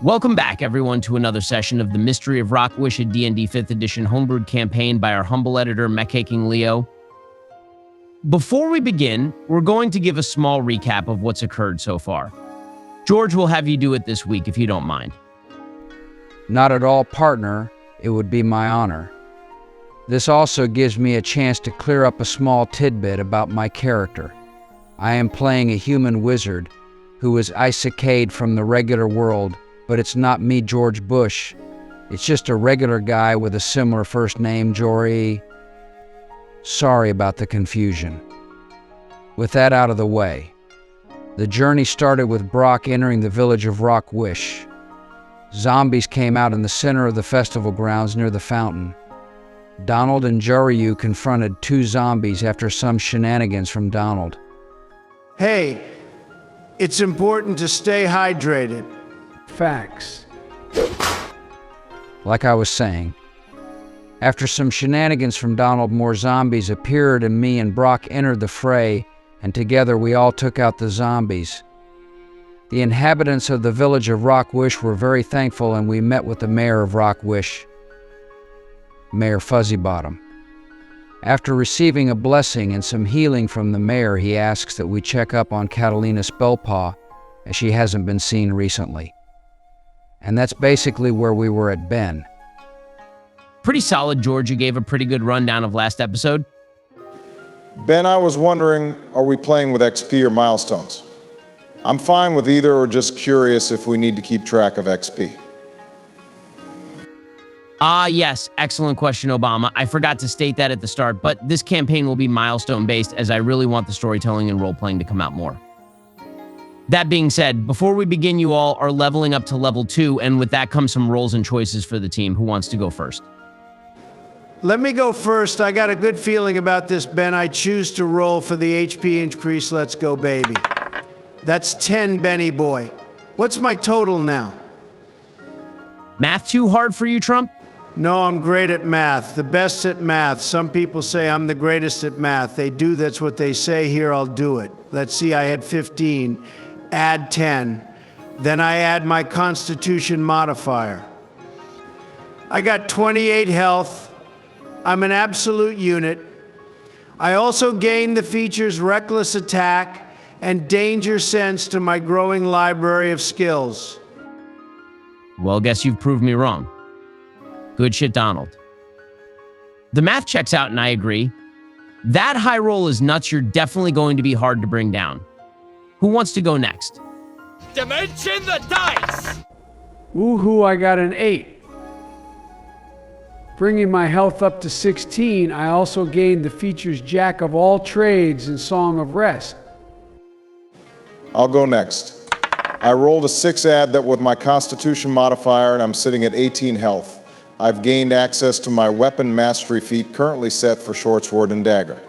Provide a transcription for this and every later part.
Welcome back, everyone, to another session of the Mystery of Rockwish, a D&D 5th edition homebrewed campaign by our humble editor, mechakingleo. Before we begin, we're going to give a small recap of what's occurred so far. George will have you do it this week, if you don't mind. Not at all, partner. It would be my honor. This also gives me a chance to clear up a small tidbit about my character. I am playing a human wizard who is iseka'd from the regular world, but it's not me, George Bush. It's just a regular guy with a similar first name, Jory. Sorry about the confusion. With that out of the way, the journey started with Brock entering the village of Rockwish. Zombies came out in the center of the festival grounds near the fountain. Donald and Joryu confronted two zombies after some shenanigans from Donald. Hey, it's important to stay hydrated. Facts. Like I was saying, after some shenanigans from Donald, more zombies appeared and me and Brock entered the fray, and together we all took out the zombies. The inhabitants of the village of Rockwish were very thankful, and we met with the mayor of Rockwish, Mayor Fuzzybottom. After receiving a blessing and some healing from the mayor, he asks that we check up on Catalina Spellpaw, as she hasn't been seen recently. And that's basically where we were at Ben. Pretty solid, George. You gave a pretty good rundown of last episode. Ben, I was wondering, are we playing with XP or milestones? I'm fine with either, or just curious if we need to keep track of XP. Yes, excellent question, Obama. I forgot to state that at the start, but this campaign will be milestone-based, as I really want the storytelling and role-playing to come out more. That being said, before we begin, you all are leveling up to level 2, and with that comes some roles and choices for the team. Who wants to go first? Let me go first. I got a good feeling about this, Ben. I choose to roll for the HP increase. Let's go, baby. That's 10, Benny boy. What's my total now? Math too hard for you, Trump? No, I'm great at math. The best at math. Some people say I'm the greatest at math. They do, that's what they say. Here, I'll do it. Let's see, I had 15. Add 10. Then I add my Constitution modifier. I got 28 health. I'm an absolute unit. I also gain the features Reckless Attack and Danger Sense to my growing library of skills. Well, guess you've proved me wrong. Good shit, Donald. The math checks out, and I agree. That high roll is nuts. You're definitely going to be hard to bring down. Who wants to go next? Dimension the dice! Woohoo, I got an 8. Bringing my health up to 16, I also gained the features Jack of all trades and Song of Rest. I'll go next. I rolled a 6 add that with my Constitution modifier, and I'm sitting at 18 health. I've gained access to my weapon mastery feat, currently set for short sword and dagger.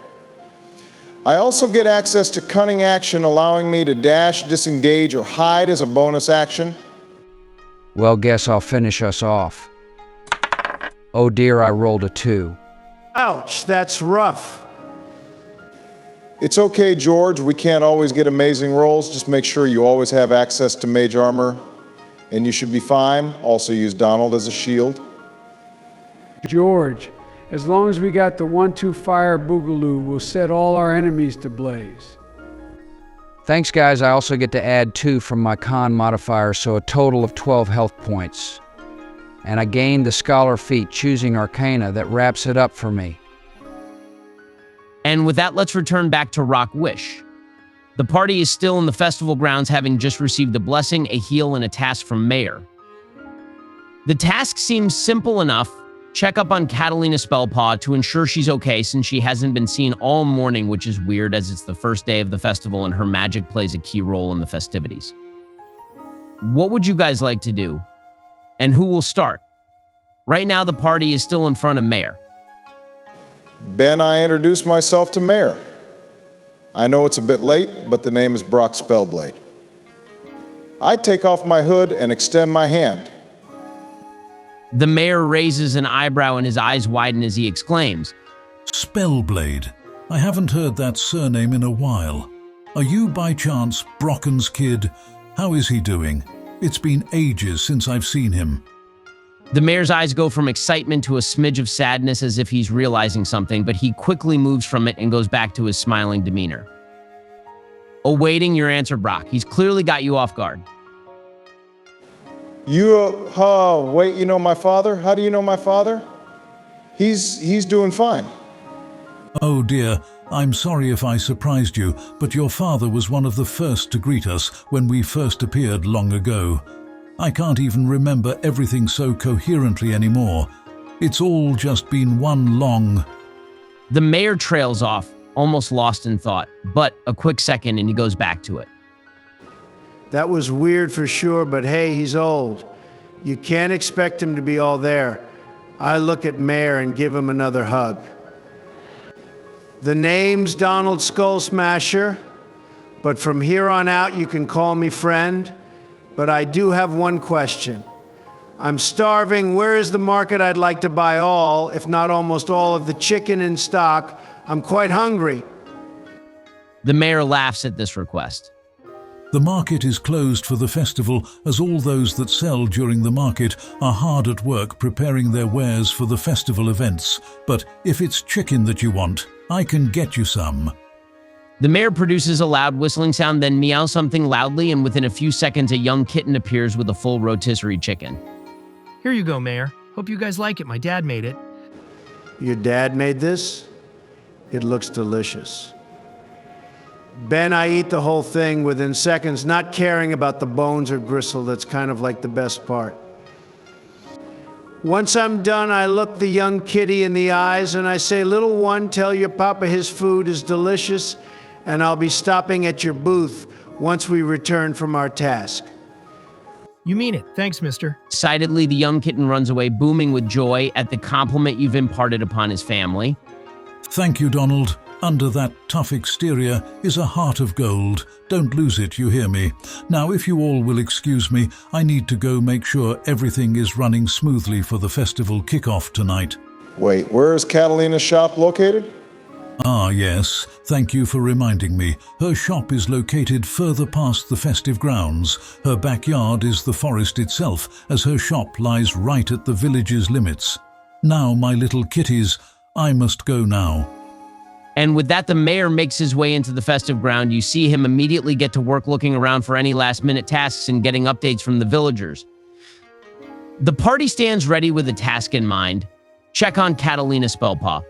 I also get access to cunning action, allowing me to dash, disengage, or hide as a bonus action. Well, guess I'll finish us off. Oh dear, I rolled a 2. Ouch, that's rough. It's okay, George. We can't always get amazing rolls. Just make sure you always have access to mage armor, and you should be fine. Also use Donald as a shield. George, as long as we got the 1-2 fire boogaloo, we'll set all our enemies to blaze. Thanks, guys. I also get to add 2 from my con modifier, so a total of 12 health points. And I gained the Scholar feat, choosing Arcana, that wraps it up for me. And with that, let's return back to Rockwish. The party is still in the festival grounds, having just received a blessing, a heal, and a task from Mayor. The task seems simple enough. Check up on Catalina Spellpaw to ensure she's okay, since she hasn't been seen all morning, which is weird as it's the first day of the festival and her magic plays a key role in the festivities. What would you guys like to do? And who will start? Right now, the party is still in front of Mayor. Ben, I introduce myself to Mayor. I know it's a bit late, but the name is Brock Spellblade. I take off my hood and extend my hand. The mayor raises an eyebrow and his eyes widen as he exclaims, Spellblade. I haven't heard that surname in a while. Are you by chance Brocken's kid? How is he doing? It's been ages since I've seen him. The mayor's eyes go from excitement to a smidge of sadness as if he's realizing something, but he quickly moves from it and goes back to his smiling demeanor. Awaiting your answer, Brock. He's clearly got you off guard. Wait, you know my father? How do you know my father? He's doing fine. Oh dear, I'm sorry if I surprised you, but your father was one of the first to greet us when we first appeared long ago. I can't even remember everything so coherently anymore. It's all just been one long... The mayor trails off, almost lost in thought, but a quick second and he goes back to it. That was weird for sure, but hey, he's old. You can't expect him to be all there. I look at Mayor and give him another hug. The name's Donald Skull Smasher, but from here on out you can call me friend. But I do have one question. I'm starving. Where is the market? I'd like to buy all, if not almost all, of the chicken in stock. I'm quite hungry. The mayor laughs at this request. The market is closed for the festival, as all those that sell during the market are hard at work preparing their wares for the festival events. But if it's chicken that you want, I can get you some. The mayor produces a loud whistling sound, then meows something loudly, and within a few seconds a young kitten appears with a full rotisserie chicken. Here you go, Mayor. Hope you guys like it. My dad made it. Your dad made this? It looks delicious. Ben, I eat the whole thing within seconds, not caring about the bones or gristle. That's kind of like the best part. Once I'm done, I look the young kitty in the eyes and I say, "Little one, tell your papa his food is delicious, and I'll be stopping at your booth once we return from our task." You mean it. Thanks, mister. Excitedly, the young kitten runs away, booming with joy at the compliment you've imparted upon his family. Thank you, Donald. Under that tough exterior is a heart of gold. Don't lose it, you hear me? Now, if you all will excuse me, I need to go make sure everything is running smoothly for the festival kickoff tonight. Wait, where is Catalina's shop located? Ah, yes. Thank you for reminding me. Her shop is located further past the festive grounds. Her backyard is the forest itself, as her shop lies right at the village's limits. Now, my little kitties, I must go now. And with that, the mayor makes his way into the festive ground. You see him immediately get to work looking around for any last-minute tasks and getting updates from the villagers. The party stands ready with a task in mind. Check on Catalina Spellpaw.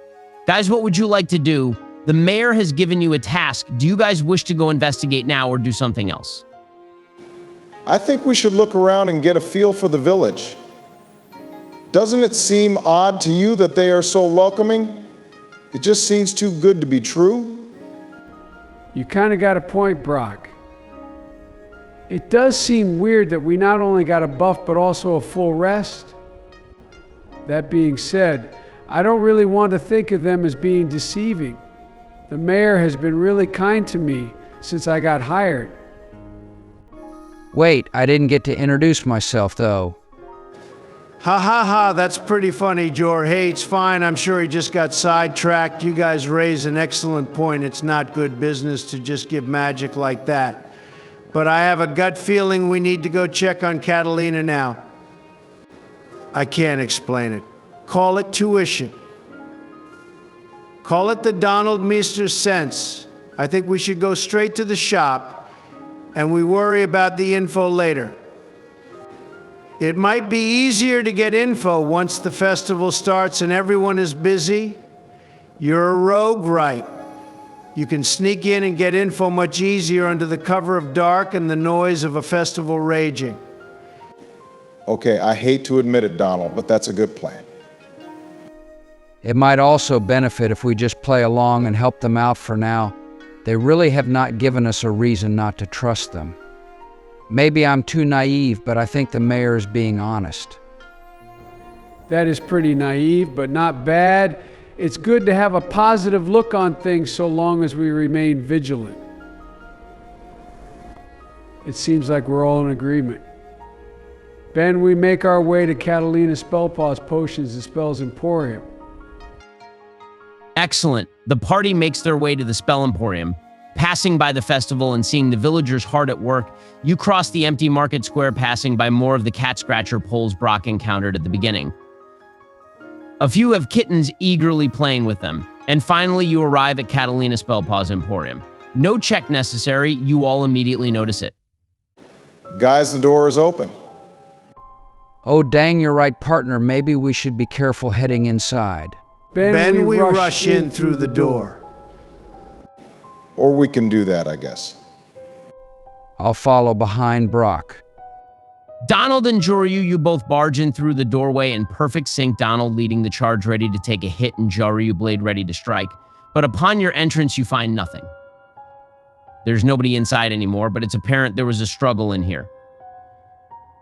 Guys, what would you like to do? The mayor has given you a task. Do you guys wish to go investigate now or do something else? I think we should look around and get a feel for the village. Doesn't it seem odd to you that they are so welcoming? It just seems too good to be true. You kind of got a point, Brock. It does seem weird that we not only got a buff, but also a full rest. That being said, I don't really want to think of them as being deceiving. The mayor has been really kind to me since I got hired. Wait, I didn't get to introduce myself, though. Ha ha ha, that's pretty funny, Jor. Hey, it's fine. I'm sure he just got sidetracked. You guys raise an excellent point. It's not good business to just give magic like that. But I have a gut feeling we need to go check on Catalina now. I can't explain it. Call it tuition. Call it the Donald Meester sense. I think we should go straight to the shop, and we worry about the info later. It might be easier to get info once the festival starts and everyone is busy. You're a rogue, right? You can sneak in and get info much easier under the cover of dark and the noise of a festival raging. Okay, I hate to admit it, Donald, but that's a good plan. It might also benefit if we just play along and help them out for now. They really have not given us a reason not to trust them. Maybe I'm too naive, but I think the mayor is being honest. That is pretty naive, but not bad. It's good to have a positive look on things so long as we remain vigilant. It seems like we're all in agreement. Ben, we make our way to Catalina Spellpaw's Potions and Spells Emporium. Excellent. The party makes their way to the Spell Emporium. Passing by the festival and seeing the villagers hard at work, you cross the empty market square, passing by more of the cat scratcher poles Brock encountered at the beginning. A few have kittens eagerly playing with them, and finally you arrive at Catalina Spellpaw's Emporium. No check necessary, you all immediately notice it. Guys, the door is open. Oh, dang, you're right, partner. Maybe we should be careful heading inside. Ben, we rush in through the door. Or we can do that, I guess. I'll follow behind Brock. Donald and Joryu, you both barge in through the doorway in perfect sync, Donald leading the charge ready to take a hit and Joryu blade ready to strike. But upon your entrance, you find nothing. There's nobody inside anymore, but it's apparent there was a struggle in here.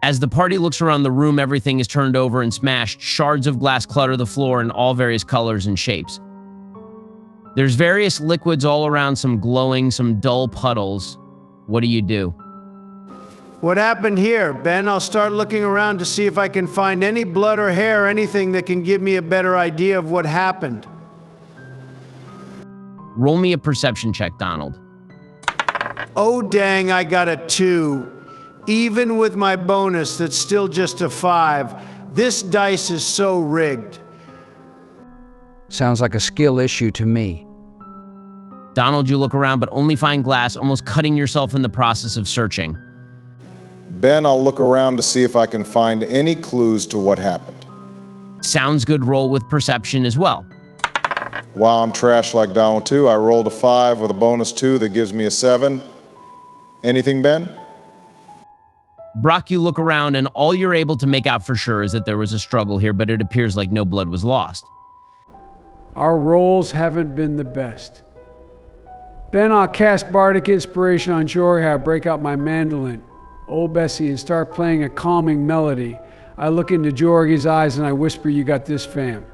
As the party looks around the room, everything is turned over and smashed. Shards of glass clutter the floor in all various colors and shapes. There's various liquids all around, some glowing, some dull puddles. What do you do? What happened here, Ben? I'll start looking around to see if I can find any blood or hair, anything that can give me a better idea of what happened. Roll me a perception check, Donald. Oh, dang, I got a 2. Even with my bonus, that's still just a 5. This dice is so rigged. Sounds like a skill issue to me. Donald, you look around, but only find glass, almost cutting yourself in the process of searching. Ben, I'll look around to see if I can find any clues to what happened. Sounds good. Roll with perception as well. Wow, I'm trash like Donald too. I rolled a 5 with a bonus 2 that gives me a 7. Anything, Ben? Brock, you look around, and all you're able to make out for sure is that there was a struggle here, but it appears like no blood was lost. Our rolls haven't been the best. Then I'll cast Bardic Inspiration on Jorha, break out my mandolin, Old Bessie, and start playing a calming melody. I look into Jorg's eyes and I whisper, "You got this, fam."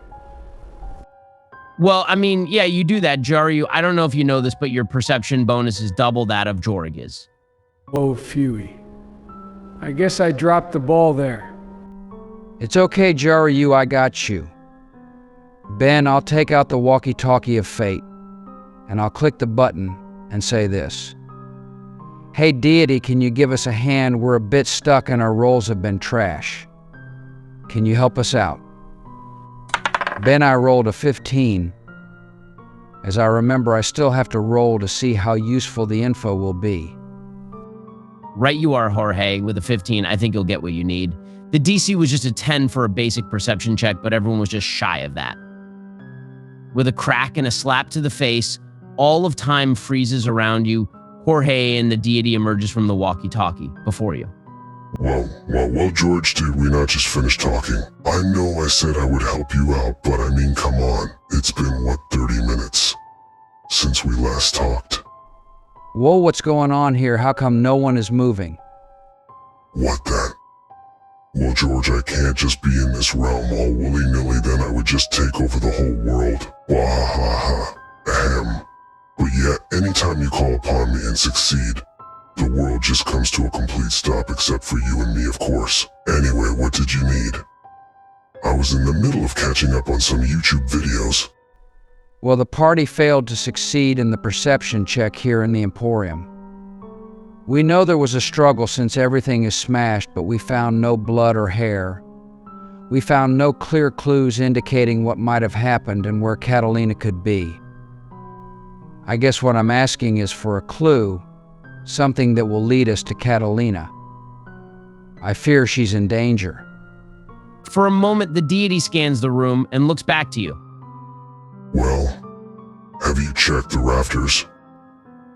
Well, I mean, yeah, you do that, Joryu. I don't know if you know this, but your perception bonus is double that of Jorg's. Oh, phewie. I guess I dropped the ball there. It's okay, Joryu, I got you. Ben, I'll take out the walkie-talkie of fate, and I'll click the button and say this. Hey, deity, can you give us a hand? We're a bit stuck and our rolls have been trash. Can you help us out? Ben, I rolled a 15. As I remember, I still have to roll to see how useful the info will be. Right you are, Jorge. With a 15, I think you'll get what you need. The DC was just a 10 for a basic perception check, but everyone was just shy of that. With a crack and a slap to the face, all of time freezes around you. Jorge and the deity emerges from the walkie-talkie before you. Well, George, did we not just finish talking? I know I said I would help you out, but I mean, come on. It's been, 30 minutes since we last talked. Whoa, what's going on here? How come no one is moving? What then? Well, George, I can't just be in this realm all willy-nilly, then I would just take over the whole world. Wahahaha. Ahem. But yet, anytime you call upon me and succeed, the world just comes to a complete stop except for you and me, of course. Anyway, what did you need? I was in the middle of catching up on some YouTube videos. Well, the party failed to succeed in the perception check here in the Emporium. We know there was a struggle since everything is smashed, but we found no blood or hair. We found no clear clues indicating what might have happened and where Catalina could be. I guess what I'm asking is for a clue, something that will lead us to Catalina. I fear she's in danger. For a moment, the deity scans the room and looks back to you. Well, have you checked the rafters?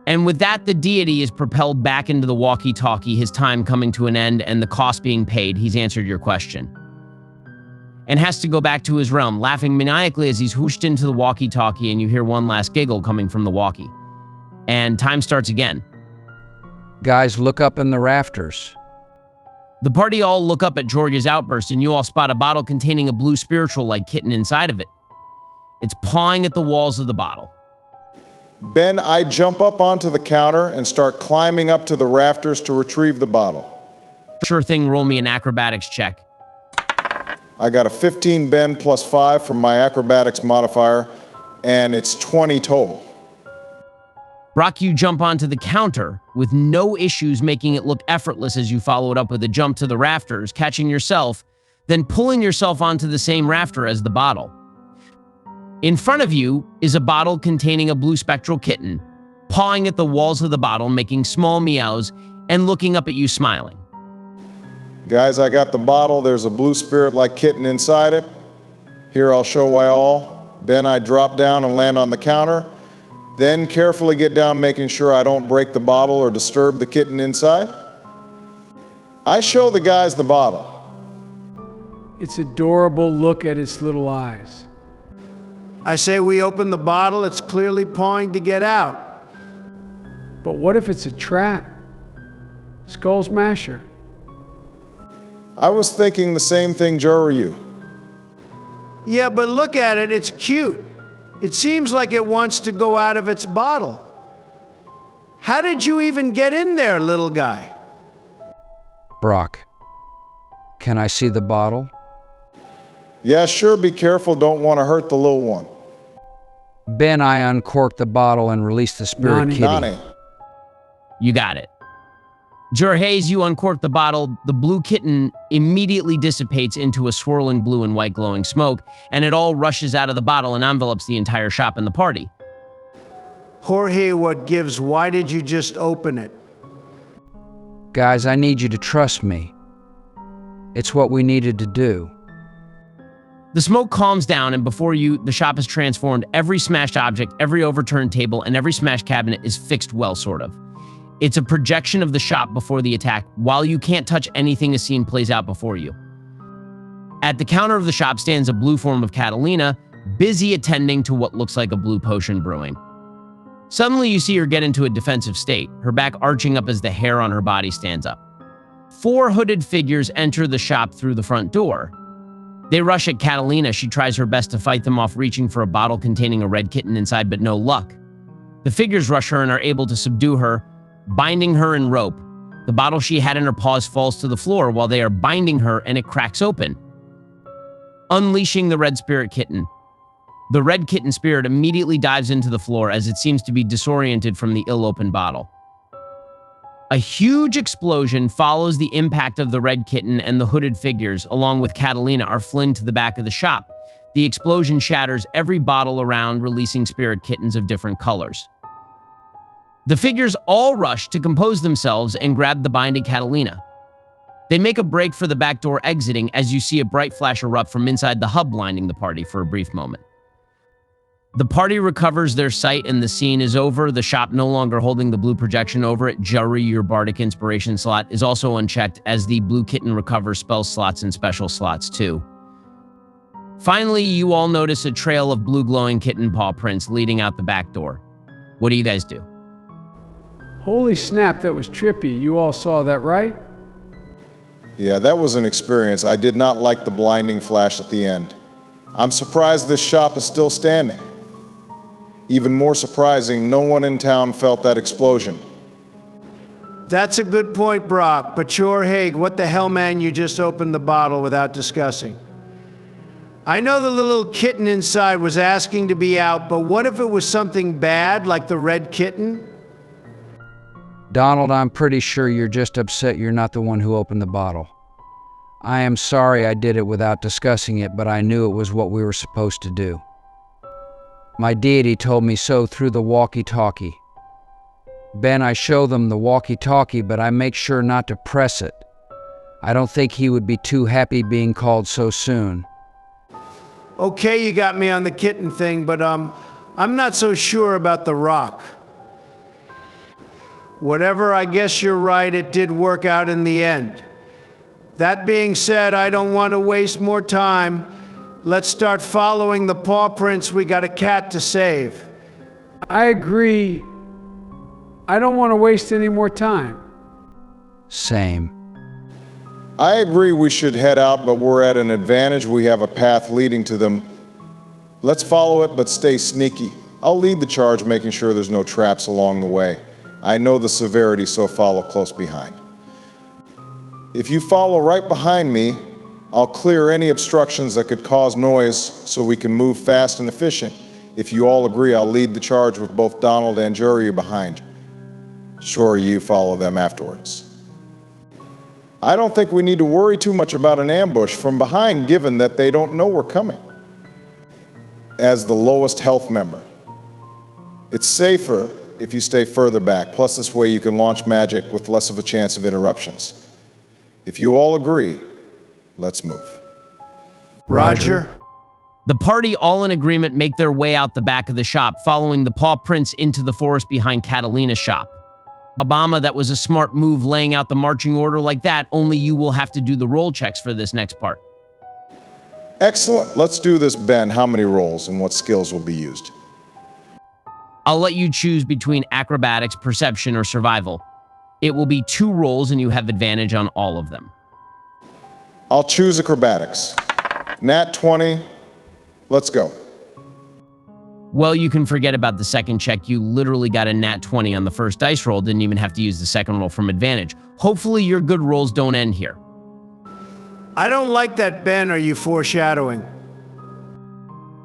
And with that, the deity is propelled back into the walkie-talkie, his time coming to an end and the cost being paid. He's answered your question. And has to go back to his realm, laughing maniacally as he's whooshed into the walkie-talkie, and you hear one last giggle coming from the walkie. And time starts again. Guys, look up in the rafters. The party all look up at George's outburst, and you all spot a bottle containing a blue spiritual-like kitten inside of it. It's pawing at the walls of the bottle. Ben, I jump up onto the counter and start climbing up to the rafters to retrieve the bottle. Sure thing, roll me an acrobatics check. I got a 15, Ben, plus 5 from my acrobatics modifier, and it's 20 total. Brock, you jump onto the counter with no issues, making it look effortless as you follow it up with a jump to the rafters, catching yourself, then pulling yourself onto the same rafter as the bottle. In front of you is a bottle containing a blue spectral kitten, pawing at the walls of the bottle, making small meows, and looking up at you smiling. Guys, I got the bottle. There's a blue spirit-like kitten inside it. Here, I'll show why all. Then I drop down and land on the counter. Then carefully get down, making sure I don't break the bottle or disturb the kitten inside. I show the guys the bottle. It's adorable. Look at its little eyes. I say we open the bottle, it's clearly pawing to get out. But what if it's a trap? Skull Smasher. I was thinking the same thing, Joe, or you. Yeah, but look at it, it's cute. It seems like it wants to go out of its bottle. How did you even get in there, little guy? Brock, can I see the bottle? Yeah, sure, be careful, don't want to hurt the little one. Ben, I uncork the bottle and release the spirit kitty. Nani. You got it. Jorge's, you uncork the bottle. The blue kitten immediately dissipates into a swirling blue and white glowing smoke, and it all rushes out of the bottle and envelops the entire shop and the party. Jorge, what gives? Why did you just open it? Guys, I need you to trust me. It's what we needed to do. The smoke calms down, and before you, the shop is transformed. Every smashed object, every overturned table, and every smashed cabinet is fixed well, sort of. It's a projection of the shop before the attack. While you can't touch anything, a scene plays out before you. At the counter of the shop stands a blue form of Catalina, busy attending to what looks like a blue potion brewing. Suddenly, you see her get into a defensive state, her back arching up as the hair on her body stands up. 4 hooded figures enter the shop through the front door. They rush at Catalina. She tries her best to fight them off, reaching for a bottle containing a red kitten inside, but no luck. The figures rush her and are able to subdue her, binding her in rope. The bottle she had in her paws falls to the floor while they are binding her, and it cracks open, unleashing the red spirit kitten. The red kitten spirit immediately dives into the floor as it seems to be disoriented from the ill-opened bottle. A huge explosion follows the impact of the red kitten, and the hooded figures, along with Catalina, are flung to the back of the shop. The explosion shatters every bottle around, releasing spirit kittens of different colors. The figures all rush to compose themselves and grab the binded Catalina. They make a break for the back door, exiting as you see a bright flash erupt from inside the hub, blinding the party for a brief moment. The party recovers their sight and the scene is over, the shop no longer holding the blue projection over it. Juri, your bardic inspiration slot, is also unchecked as the blue kitten recovers spell slots and special slots too. Finally, you all notice a trail of blue glowing kitten paw prints leading out the back door. What do you guys do? Holy snap, that was trippy. You all saw that, right? Yeah, that was an experience. I did not like the blinding flash at the end. I'm surprised this shop is still standing. Even more surprising, no one in town felt that explosion. That's a good point, Brock, but Jorge, what the hell, man, you just opened the bottle without discussing. I know the little kitten inside was asking to be out, but what if it was something bad, like the red kitten? Donald, I'm pretty sure you're just upset you're not the one who opened the bottle. I am sorry I did it without discussing it, but I knew it was what we were supposed to do. My deity told me so through the walkie-talkie. Ben, I show them the walkie-talkie, but I make sure not to press it. I don't think he would be too happy being called so soon. Okay, you got me on the kitten thing, but I'm not so sure about the rock. Whatever, I guess you're right, it did work out in the end. That being said, I don't want to waste more time. Let's start following the paw prints. We got a cat to save. I agree. I don't want to waste any more time. Same. I agree we should head out, but we're at an advantage. We have a path leading to them. Let's follow it, but stay sneaky. I'll lead the charge, making sure there's no traps along the way. I know the severity, so follow close behind. If you follow right behind me, I'll clear any obstructions that could cause noise so we can move fast and efficient. If you all agree, I'll lead the charge with both Donald and Juryu behind. Sure, you follow them afterwards. I don't think we need to worry too much about an ambush from behind, given that they don't know we're coming. As the lowest health member, it's safer if you stay further back, plus this way you can launch magic with less of a chance of interruptions. If you all agree, let's move. Roger. The party, all in agreement, make their way out the back of the shop, following the paw prints into the forest behind Catalina's shop. Obama, that was a smart move laying out the marching order like that, only you will have to do the roll checks for this next part. Excellent. Let's do this, Ben. How many rolls and what skills will be used? I'll let you choose between acrobatics, perception, or survival. It will be 2 rolls and you have advantage on all of them. I'll choose acrobatics. Nat 20. Let's go. Well, you can forget about the second check. You literally got a nat 20 on the first dice roll, didn't even have to use the second roll from advantage. Hopefully your good rolls don't end here. I don't like that, Ben. Are you foreshadowing?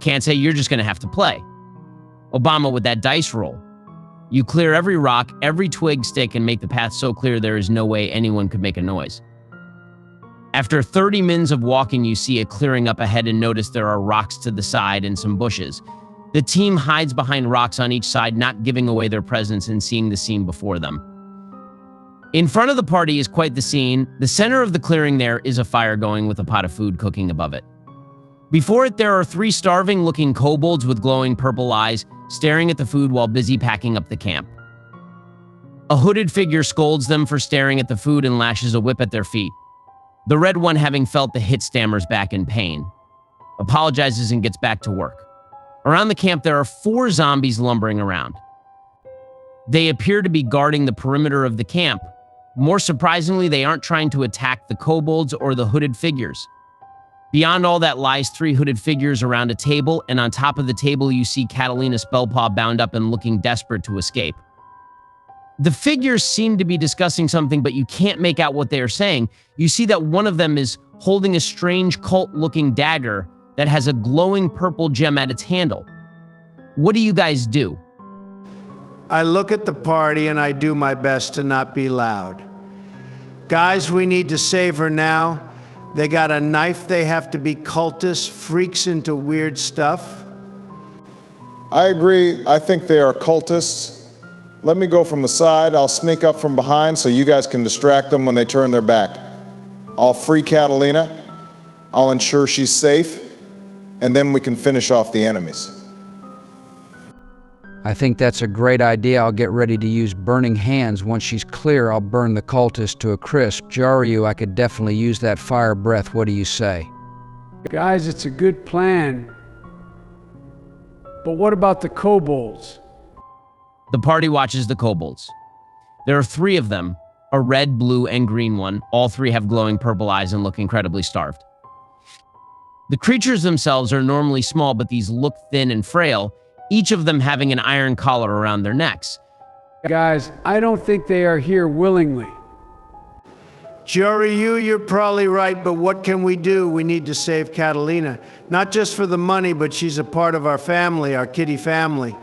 Can't say, you're just going to have to play. Obama, with that dice roll, you clear every rock, every twig, stick, and make the path so clear there is no way anyone could make a noise. After 30 minutes of walking, you see a clearing up ahead and notice there are rocks to the side and some bushes. The team hides behind rocks on each side, not giving away their presence and seeing the scene before them. In front of the party is quite the scene. The center of the clearing there is a fire going with a pot of food cooking above it. Before it, there are 3 starving-looking kobolds with glowing purple eyes, staring at the food while busy packing up the camp. A hooded figure scolds them for staring at the food and lashes a whip at their feet. The red one, having felt the hit, stammers back in pain, apologizes and gets back to work. Around the camp, there are 4 zombies lumbering around. They appear to be guarding the perimeter of the camp. More surprisingly, they aren't trying to attack the kobolds or the hooded figures. Beyond all that lies 3 hooded figures around a table, and on top of the table you see Catalina Spellpaw bound up and looking desperate to escape. The figures seem to be discussing something, but you can't make out what they are saying. You see that one of them is holding a strange cult-looking dagger that has a glowing purple gem at its handle. What do you guys do? I look at the party and I do my best to not be loud. Guys, we need to save her now. They got a knife, they have to be cultists, freaks into weird stuff. I agree. I think they are cultists. Let me go from the side. I'll sneak up from behind so you guys can distract them when they turn their back. I'll free Catalina. I'll ensure she's safe. And then we can finish off the enemies. I think that's a great idea. I'll get ready to use burning hands. Once she's clear, I'll burn the cultist to a crisp. Juryu, I could definitely use that fire breath. What do you say? Guys, it's a good plan. But what about the kobolds? The party watches the kobolds. There are 3 of them, a red, blue, and green one. All 3 have glowing purple eyes and look incredibly starved. The creatures themselves are normally small, but these look thin and frail, each of them having an iron collar around their necks. Guys, I don't think they are here willingly. Juryu, you're probably right, but what can we do? We need to save Catalina. Not just for the money, but she's a part of our family, our kitty family.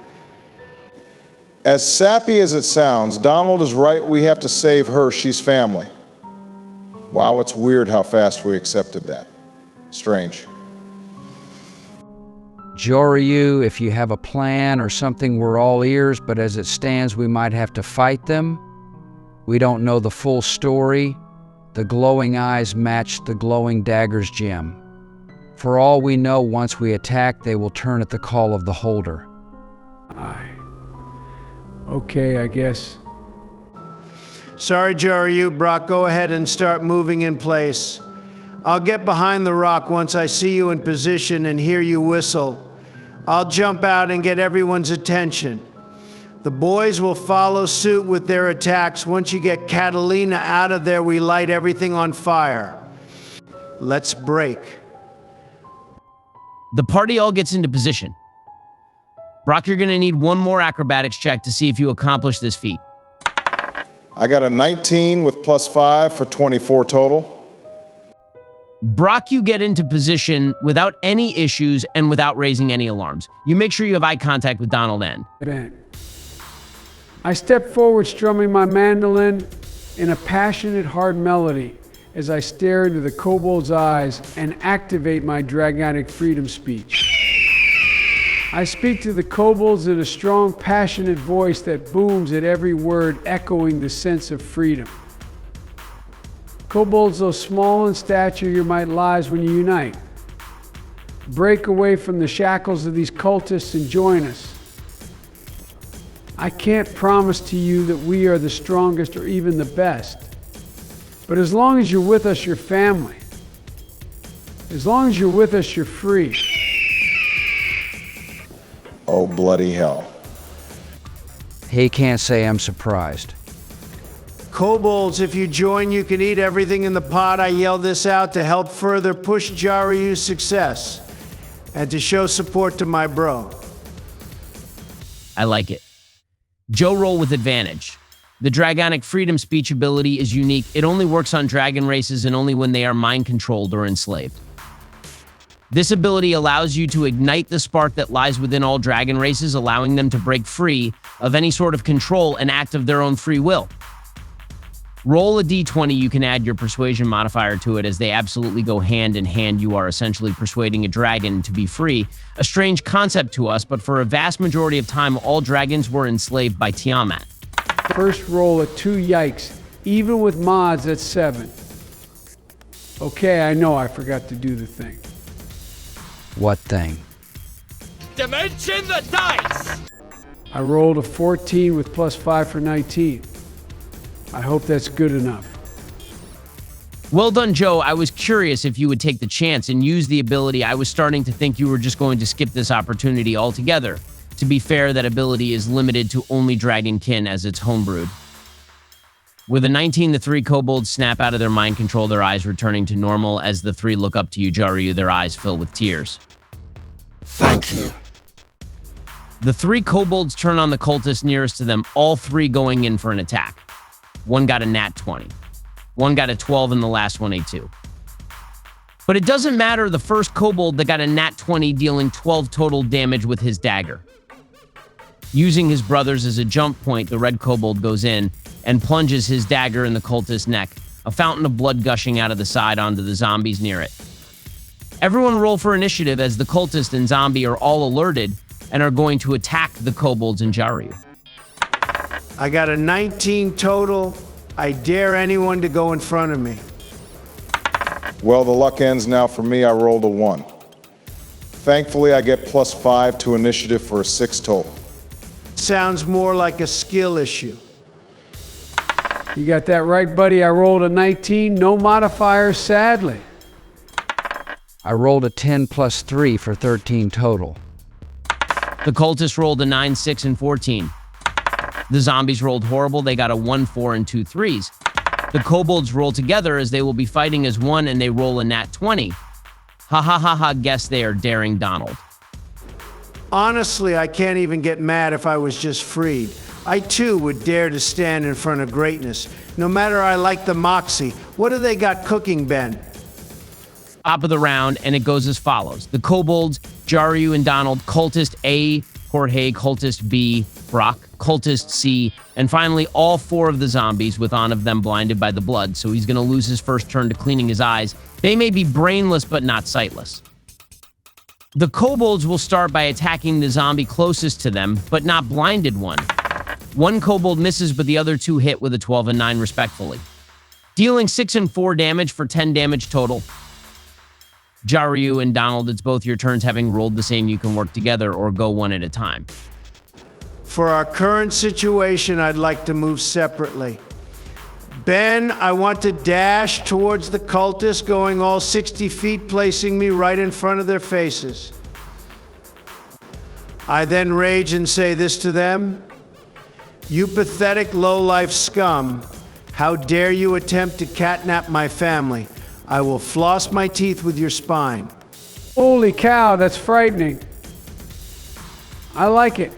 As sappy as it sounds, Donald is right. We have to save her. She's family. Wow, it's weird how fast we accepted that. Strange. Juryu, if you have a plan or something, we're all ears, but as it stands, we might have to fight them. We don't know the full story. The glowing eyes match the glowing dagger's gem. For all we know, once we attack, they will turn at the call of the holder. Okay, I guess. Sorry, Juryu. Brock, go ahead and start moving in place. I'll get behind the rock once I see you in position and hear you whistle. I'll jump out and get everyone's attention. The boys will follow suit with their attacks. Once you get Catalina out of there, we light everything on fire. Let's break. The party all gets into position. Brock, you're going to need 1 more acrobatics check to see if you accomplish this feat. I got a 19 with +5 for 24 total. Brock, you get into position without any issues and without raising any alarms. You make sure you have eye contact with Donald N. Ben. I step forward, strumming my mandolin in a passionate, hard melody as I stare into the kobold's eyes and activate my dragonic freedom speech. I speak to the kobolds in a strong, passionate voice that booms at every word, echoing the sense of freedom. Kobolds, though small in stature, your might lies when you unite. Break away from the shackles of these cultists and join us. I can't promise to you that we are the strongest or even the best. But as long as you're with us, you're family. As long as you're with us, you're free. Oh, bloody hell. He can't say I'm surprised. Kobolds, if you join, you can eat everything in the pot. I yell this out to help further push Jaryu's success and to show support to my bro. I like it. Joe, roll with advantage. The Dragonic Freedom Speech ability is unique. It only works on dragon races and only when they are mind-controlled or enslaved. This ability allows you to ignite the spark that lies within all dragon races, allowing them to break free of any sort of control and act of their own free will. Roll a d20, you can add your persuasion modifier to it as they absolutely go hand in hand. You are essentially persuading a dragon to be free. A strange concept to us, but for a vast majority of time, all dragons were enslaved by Tiamat. First roll at 2 yikes. Even with mods, that's 7. Okay, I know I forgot to do the thing. What thing? Dimension the dice! I rolled a 14 with +5 for 19. I hope that's good enough. Well done, Joe. I was curious if you would take the chance and use the ability. I was starting to think you were just going to skip this opportunity altogether. To be fair, that ability is limited to only Dragonkin as it's homebrewed. With a 19, the 3 kobolds snap out of their mind control, their eyes returning to normal. As the 3 look up to you, Jaryu, their eyes fill with tears. Thank you. The 3 kobolds turn on the cultists nearest to them, all 3 going in for an attack. One got a nat 20. One got a 12 and the last one a 2. But it doesn't matter, the first kobold that got a nat 20 dealing 12 total damage with his dagger. Using his brothers as a jump point, the red kobold goes in and plunges his dagger in the cultist's neck, a fountain of blood gushing out of the side onto the zombies near it. Everyone roll for initiative as the cultist and zombie are all alerted and are going to attack the kobolds and Jaryu. I got a 19 total. I dare anyone to go in front of me. Well, the luck ends now for me. I rolled a 1. Thankfully, I get +5 to initiative for a 6 total. Sounds more like a skill issue. You got that right, buddy. I rolled a 19, no modifiers, sadly. I rolled a 10 + 3 for 13 total. The cultists rolled a 9, 6, and 14. The zombies rolled horrible. They got a 1, 4, and 2 3s. The kobolds roll together as they will be fighting as one, and they roll a nat 20. Ha ha ha ha, guess they are daring Donald. Honestly, I can't even get mad if I was just freed. I too would dare to stand in front of greatness. No matter I like the moxie. What do they got cooking, Ben? Top of the round, and it goes as follows. The kobolds, Jaryu and Donald, cultist A, Jorge, cultist B, Brock, cultist C, and finally all 4 of the zombies, with one of them blinded by the blood, so he's going to lose his first turn to cleaning his eyes. They may be brainless but not sightless. The kobolds will start by attacking the zombie closest to them, but not blinded one. One kobold misses, but the other 2 hit with a 12 and 9 respectively, dealing 6 and 4 damage for 10 damage total. Jaryu and Donald, it's both your turns. Having rolled the same, you can work together or go one at a time. For our current situation, I'd like to move separately. Ben, I want to dash towards the cultists, going all 60 feet, placing me right in front of their faces. I then rage and say this to them: "You pathetic low-life scum, how dare you attempt to catnap my family? I will floss my teeth with your spine." Holy cow, that's frightening. I like it.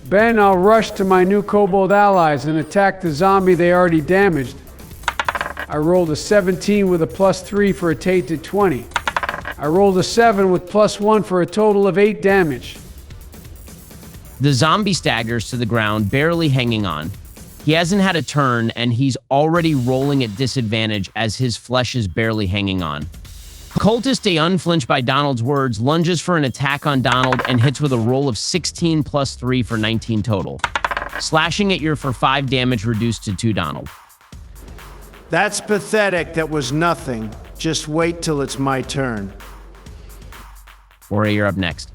Ben, I'll rush to my new kobold allies and attack the zombie they already damaged. I rolled a 17 with a +3 for a tainted 20. I rolled a 7 with +1 for a total of 8 damage. The zombie staggers to the ground, barely hanging on. He hasn't had a turn, and he's already rolling at disadvantage as his flesh is barely hanging on. Cultist, unflinched by Donald's words, lunges for an attack on Donald and hits with a roll of 16 plus 3 for 19 total. Slashing at you for 5 damage, reduced to 2, Donald. That's pathetic. That was nothing. Just wait till it's my turn. Warrior, you're up next.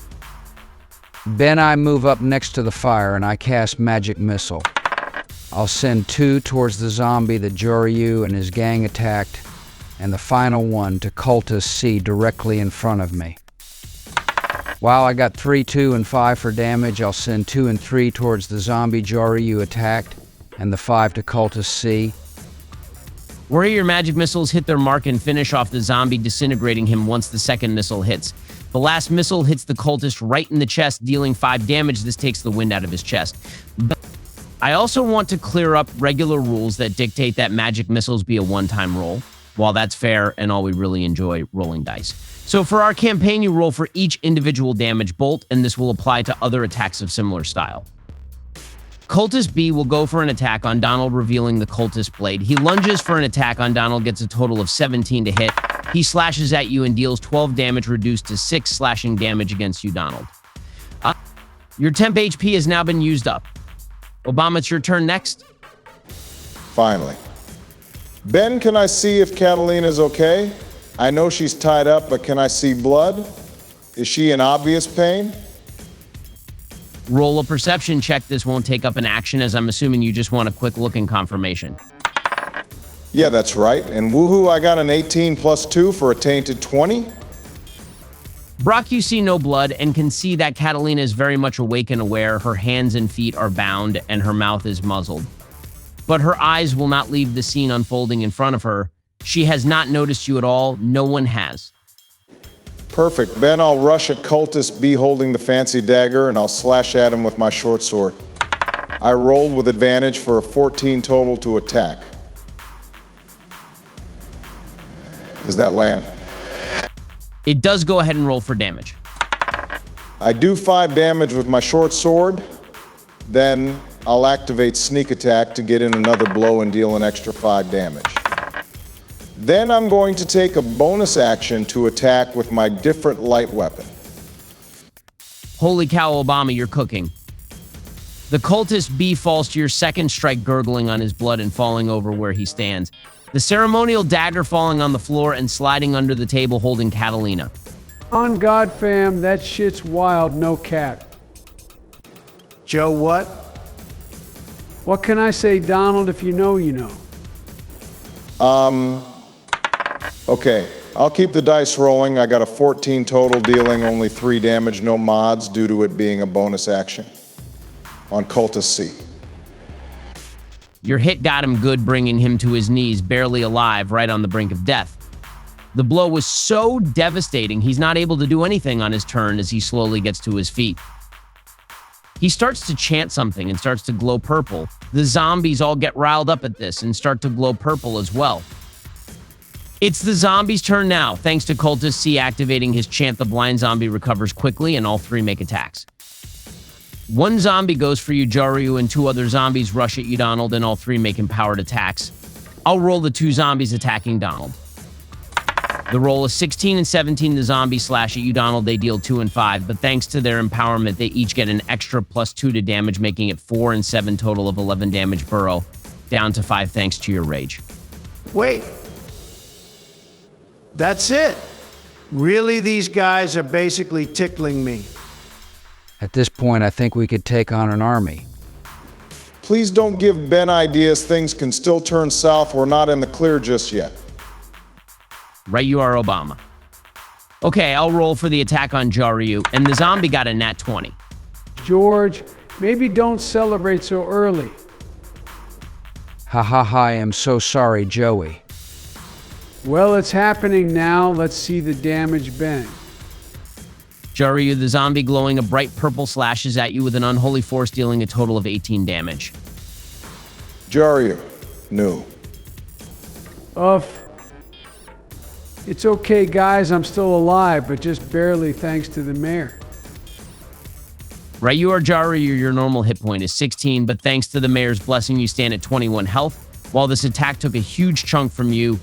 Ben, I move up next to the fire and I cast Magic Missile. I'll send 2 towards the zombie that Joryu and his gang attacked, and the final one to Cultist C directly in front of me. While I got 3, 2, and 5 for damage, I'll send 2 and 3 towards the zombie Joryu attacked, and the 5 to Cultist C. Warrior, your magic missiles hit their mark and finish off the zombie, disintegrating him once the second missile hits. The last missile hits the cultist right in the chest, dealing 5 damage. This takes the wind out of his chest. But I also want to clear up regular rules that dictate that magic missiles be a one-time roll. While that's fair and all, we really enjoy rolling dice. So for our campaign, you roll for each individual damage bolt, and this will apply to other attacks of similar style. Cultist B will go for an attack on Donald, revealing the cultist blade. He lunges for an attack on Donald, gets a total of 17 to hit. He slashes at you and deals 12 damage, reduced to 6 slashing damage against you, Donald. Your temp HP has now been used up. Obama, it's your turn next. Finally. Ben, can I see if Catalina's okay? I know she's tied up, but can I see blood? Is she in obvious pain? Roll a perception check. This won't take up an action, as I'm assuming you just want a quick look and confirmation. Yeah, that's right. And woohoo, I got an 18 plus 2 for a tainted 20. Brock, you see no blood and can see that Catalina is very much awake and aware. Her hands and feet are bound and her mouth is muzzled. But her eyes will not leave the scene unfolding in front of her. She has not noticed you at all. No one has. Perfect. Ben, I'll rush at Cultist B holding the fancy dagger, and I'll slash at him with my short sword. I rolled with advantage for a 14 total to attack. Does that land? It does. Go ahead and roll for damage. I do 5 damage with my short sword. Then I'll activate sneak attack to get in another blow and deal an extra 5 damage. Then I'm going to take a bonus action to attack with my different light weapon. Holy cow, Obama, you're cooking. The cultist B falls to your second strike, gurgling on his blood and falling over where he stands. The ceremonial dagger falling on the floor and sliding under the table, holding Catalina. On God, fam, that shit's wild, no cap. Joe, what? What can I say, Donald? If you know, you know. Okay, I'll keep the dice rolling. I got a 14 total, dealing only 3 damage, no mods, due to it being a bonus action on Cultist C. Your hit got him good, bringing him to his knees, barely alive, right on the brink of death. The blow was so devastating, he's not able to do anything on his turn as he slowly gets to his feet. He starts to chant something and starts to glow purple. The zombies all get riled up at this and start to glow purple as well. It's the zombies' turn now. Thanks to Cultist C activating his chant, the blind zombie recovers quickly and all 3 make attacks. 1 zombie goes for you, Joryu, and 2 other zombies rush at you, Donald, and all 3 make empowered attacks. I'll roll the 2 zombies attacking Donald. The roll is 16 and 17. The zombies slash at you, Donald. They deal 2 and 5, but thanks to their empowerment, they each get an extra +2 to damage, making it 4 and 7 total of 11 damage. Burrow down to 5 thanks to your rage. Wait. That's it. Really, these guys are basically tickling me. At this point, I think we could take on an army. Please don't give Ben ideas. Things can still turn south. We're not in the clear just yet. Right you are, Obama. Okay, I'll roll for the attack on Joryu, and the zombie got a nat 20. George, maybe don't celebrate so early. Ha ha ha, I am so sorry, Joey. Well, it's happening now. Let's see the damage, Ben. Joryu, the zombie glowing a bright purple, slashes at you with an unholy force, dealing a total of 18 damage. Joryu, no. It's okay, guys, I'm still alive, but just barely thanks to the mayor. Right, you are Jari, your normal hit point is 16, but thanks to the mayor's blessing, you stand at 21 health. While this attack took a huge chunk from you,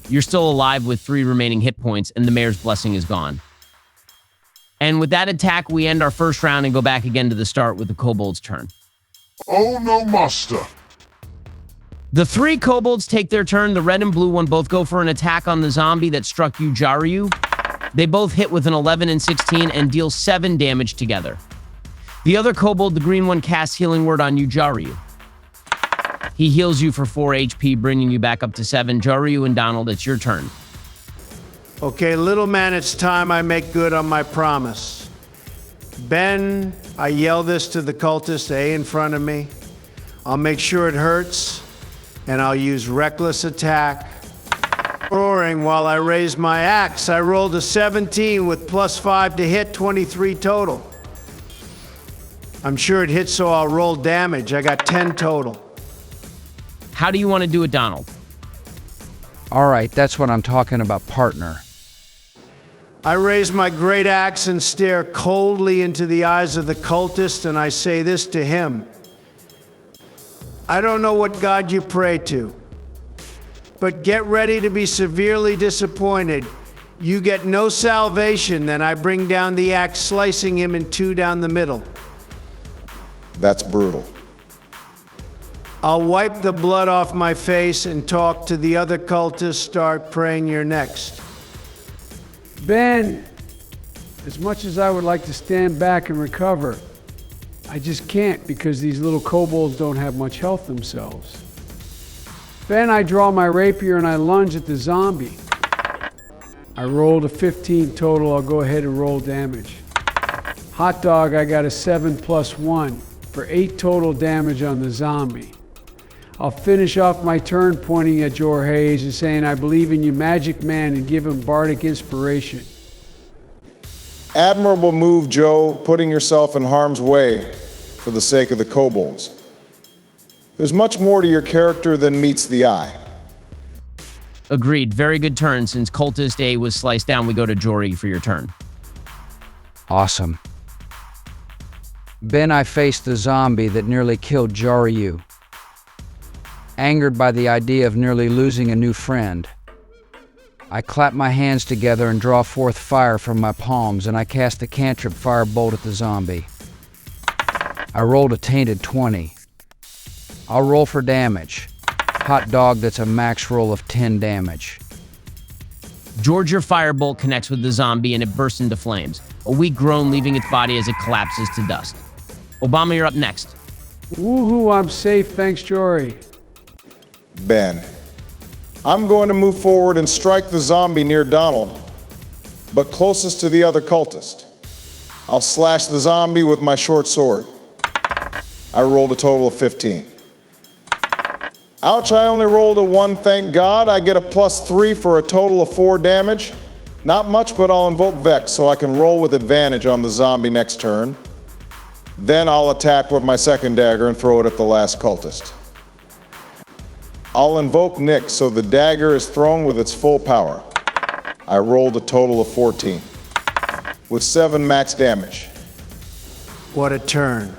you're still alive with 3 remaining hit points, and the mayor's blessing is gone. And with that attack, we end our first round and go back again to the start with the kobold's turn. Oh no, master. The 3 kobolds take their turn. The red and blue one both go for an attack on the zombie that struck you, Jaryu. They both hit with an 11 and 16 and deal 7 damage together. The other kobold, the green one, casts Healing Word on you, Jaryu. He heals you for 4 HP, bringing you back up to 7. Jaryu and Donald, it's your turn. Okay, little man, it's time I make good on my promise. Ben, I yell this to the cultist A in front of me. I'll make sure it hurts, and I'll use reckless attack. Roaring while I raise my axe. I rolled a 17 with +5 to hit, 23 total. I'm sure it hits, so I'll roll damage. I got 10 total. How do you want to do it, Donald? All right, that's what I'm talking about, partner. I raise my great axe and stare coldly into the eyes of the cultist, and I say this to him. I don't know what God you pray to, but get ready to be severely disappointed. You get no salvation. Then I bring down the axe, slicing him in 2 down the middle. That's brutal. I'll wipe the blood off my face and talk to the other cultists. Start praying you're next. Ben, as much as I would like to stand back and recover, I just can't because these little kobolds don't have much health themselves. Ben, I draw my rapier and I lunge at the zombie. I rolled a 15 total. I'll go ahead and roll damage. Hot dog, I got a 7 + 1 for 8 total damage on the zombie. I'll finish off my turn pointing at Jorge and saying, I believe in you, magic man, and give him bardic inspiration. Admirable move, Joe, putting yourself in harm's way for the sake of the kobolds. There's much more to your character than meets the eye. Agreed. Very good turn. Since cultist A was sliced down, we go to Jory for your turn. Awesome. Ben, I faced the zombie that nearly killed Jaryu. Angered by the idea of nearly losing a new friend, I clap my hands together and draw forth fire from my palms, and I cast the cantrip firebolt at the zombie. I rolled a tainted 20. I'll roll for damage. Hot dog, that's a max roll of 10 damage. George, your firebolt connects with the zombie and it bursts into flames. A weak groan leaving its body as it collapses to dust. Obama, you're up next. Woohoo, I'm safe, thanks, Jory. Ben, I'm going to move forward and strike the zombie near Donald, but closest to the other cultist. I'll slash the zombie with my short sword. I rolled a total of 15. Ouch, I only rolled a 1, thank God. I get a +3 for a total of 4 damage. Not much, but I'll invoke Vex so I can roll with advantage on the zombie next turn. Then I'll attack with my second dagger and throw it at the last cultist. I'll invoke Nick so the dagger is thrown with its full power. I rolled a total of 14, with 7 max damage. What a turn.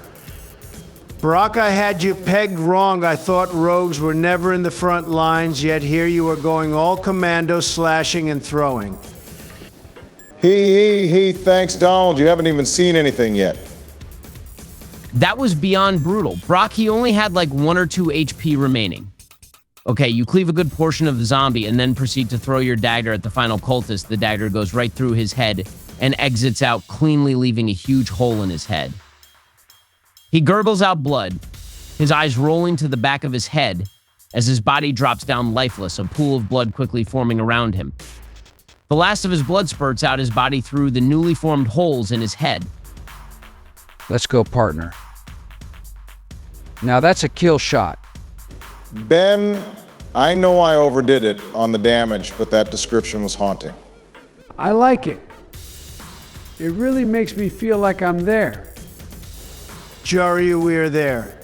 Brock, I had you pegged wrong. I thought rogues were never in the front lines, yet here you are going all commando, slashing and throwing. Thanks, Donald. You haven't even seen anything yet. That was beyond brutal. Brock, he only had like 1 or 2 HP remaining. Okay, you cleave a good portion of the zombie and then proceed to throw your dagger at the final cultist. The dagger goes right through his head and exits out cleanly, leaving a huge hole in his head. He gurgles out blood, his eyes rolling to the back of his head as his body drops down lifeless, a pool of blood quickly forming around him. The last of his blood spurts out his body through the newly formed holes in his head. Let's go, partner. Now that's a kill shot. Ben, I know I overdid it on the damage, but that description was haunting. I like it. It really makes me feel like I'm there. Jaryu, we're there.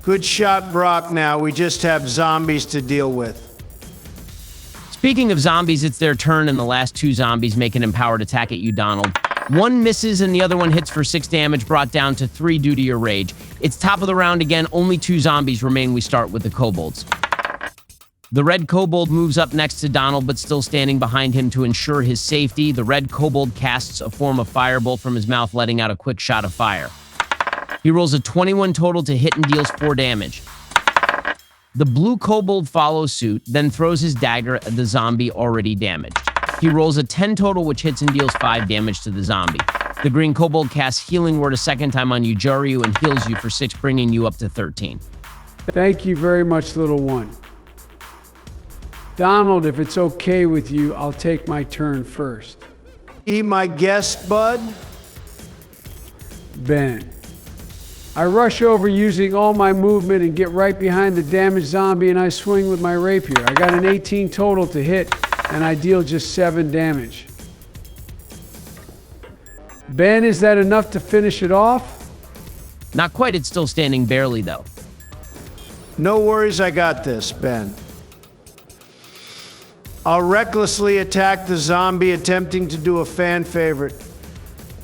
Good shot, Brock. Now we just have zombies to deal with. Speaking of zombies, it's their turn, and the last two zombies make an empowered attack at you, Donald. One misses, and the other one hits for 6 damage, brought down to 3 due to your rage. It's top of the round again. Only 2 zombies remain. We start with the kobolds. The red kobold moves up next to Donald, but still standing behind him to ensure his safety. The red kobold casts a form of firebolt from his mouth, letting out a quick shot of fire. He rolls a 21 total to hit and deals 4 damage. The blue kobold follows suit, then throws his dagger at the zombie already damaged. He rolls a 10 total, which hits and deals 5 damage to the zombie. The green kobold casts Healing Word a second time on you, Joryu, and heals you for 6, bringing you up to 13. Thank you very much, little one. Donald, if it's okay with you, I'll take my turn first. Be my guest, bud. Ben. I rush over using all my movement and get right behind the damaged zombie, and I swing with my rapier. I got an 18 total to hit, and I deal just 7 damage. Ben, is that enough to finish it off? Not quite. It's still standing barely, though. No worries, I got this, Ben. I'll recklessly attack the zombie, attempting to do a fan favorite.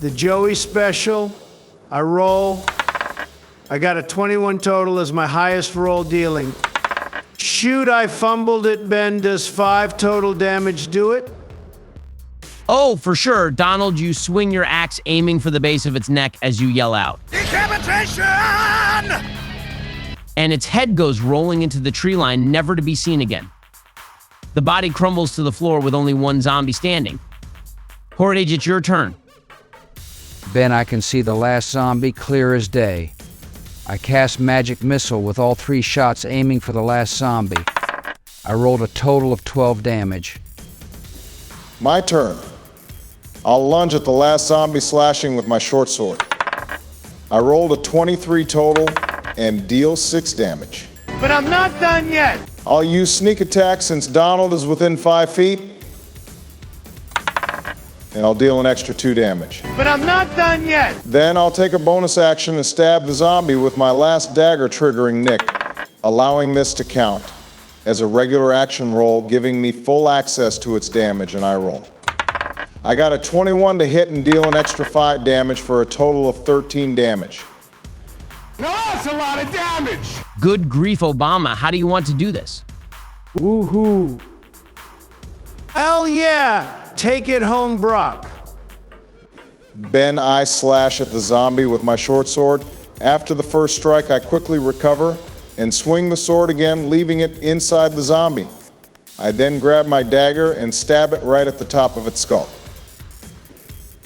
The Joey special. I roll. I got a 21 total as my highest roll dealing. Shoot, I fumbled it, Ben. Does 5 total damage do it? Oh, for sure. Donald, you swing your axe, aiming for the base of its neck as you yell out. Decapitation! And its head goes rolling into the tree line, never to be seen again. The body crumbles to the floor with only 1 zombie standing. Hordage, it's your turn. Ben, I can see the last zombie clear as day. I cast Magic Missile with all 3 shots aiming for the last zombie. I rolled a total of 12 damage. My turn. I'll lunge at the last zombie, slashing with my short sword. I rolled a 23 total and deal 6 damage. But I'm not done yet! I'll use sneak attack since Donald is within 5 feet. And I'll deal an extra 2 damage. But I'm not done yet! Then I'll take a bonus action and stab the zombie with my last dagger, triggering Nick, allowing this to count as a regular action roll, giving me full access to its damage, and I roll. I got a 21 to hit and deal an extra 5 damage for a total of 13 damage. No, that's a lot of damage! Good grief, Obama. How do you want to do this? Woohoo! Hell yeah! Take it home, Brock. Ben, I slash at the zombie with my short sword. After the first strike, I quickly recover and swing the sword again, leaving it inside the zombie. I then grab my dagger and stab it right at the top of its skull.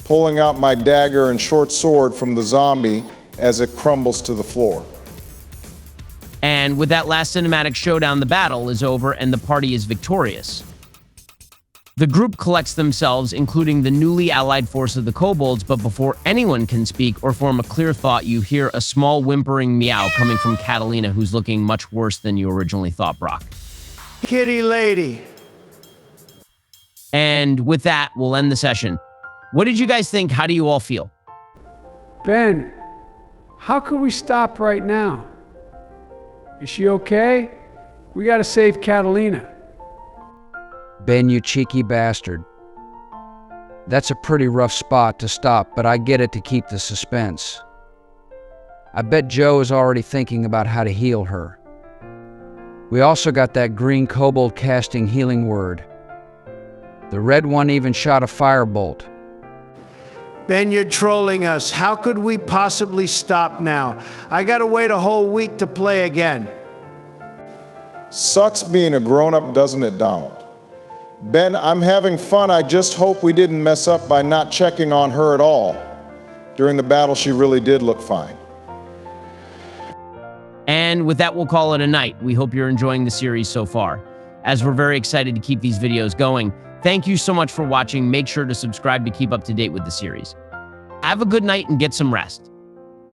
Pulling out my dagger and short sword from the zombie as it crumbles to the floor. And with that last cinematic showdown, the battle is over and the party is victorious. The group collects themselves, including the newly allied force of the kobolds, but before anyone can speak or form a clear thought, you hear a small whimpering meow coming from Catalina, who's looking much worse than you originally thought, Brock. Kitty lady. And with that, we'll end the session. What did you guys think? How do you all feel? Ben, how can we stop right now? Is she okay? We gotta save Catalina. Ben, you cheeky bastard. That's a pretty rough spot to stop, but I get it to keep the suspense. I bet Joe is already thinking about how to heal her. We also got that green kobold casting Healing Word. The red one even shot a firebolt. Ben, you're trolling us. How could we possibly stop now? I gotta wait a whole week to play again. Sucks being a grown-up, doesn't it, Donald? Ben, I'm having fun. I just hope we didn't mess up by not checking on her at all. During the battle, she really did look fine. And with that, we'll call it a night. We hope you're enjoying the series so far, as we're very excited to keep these videos going. Thank you so much for watching. Make sure to subscribe to keep up to date with the series. Have a good night and get some rest.